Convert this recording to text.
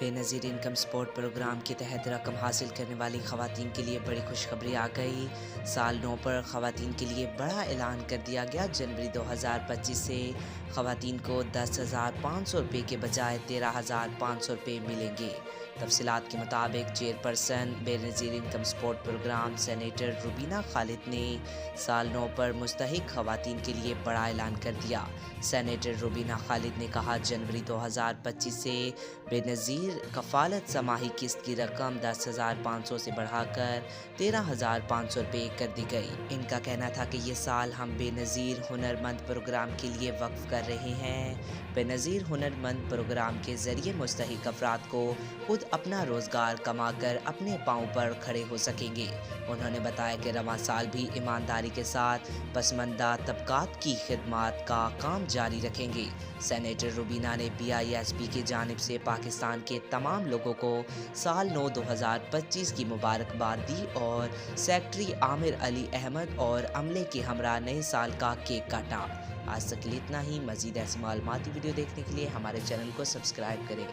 Benazir income support programme के तहत रकम हासिल करने वाली ख़वातीन के लिए बड़ी खुशखबरी आ गई। साल 9 पर ख़वातीन के लिए बड़ा ऐलान कर दिया गया। जनवरी 2025 से ख़वातीन को 10,500 रुपये के बजाय 13,500 रुपये मिलेंगे। तफसीलात के मुताबिक chairperson Benazir income support program senator Rubina Khalid ने साल 9 पर मुस्तहिक ख़वातीन के लिए बड़ा ऐलान कर दिया। सेनेटर रुबीना खालिद ने कहा, जनवरी 2025 से बेनज़ीर कफ़ालत समाही किस्त की रकम 10,500 से बढ़ाकर 13,500 रुपये कर दी गई। इनका कहना था कि ये साल हम बेनज़ीर हुनरमंद प्रोग्राम के लिए वक्फ कर रहे हैं। बेनज़ीर हुनरमंद प्रोग्राम के ज़रिए मुस्तहिक अफराद को खुद अपना रोज़गार कमाकर अपने पाँव पर खड़े हो सकेंगे। उन्होंने बताया कि रवां साल भी ईमानदारी के साथ पसमानदा तबकात की खिदमत का काम जारी रखेंगे। सेनेटर रुबीना ने BISP की जानिब से पाकिस्तान के तमाम लोगों को साल 9 2025 की मुबारकबाद दी और सेक्रेटरी आमिर अली अहमद और अमले के हमरा नए साल का केक काटा। आज तक के लिए इतना ही। मज़ीद ऐसी मालूमाती वीडियो देखने के लिए हमारे चैनल को सब्सक्राइब करें।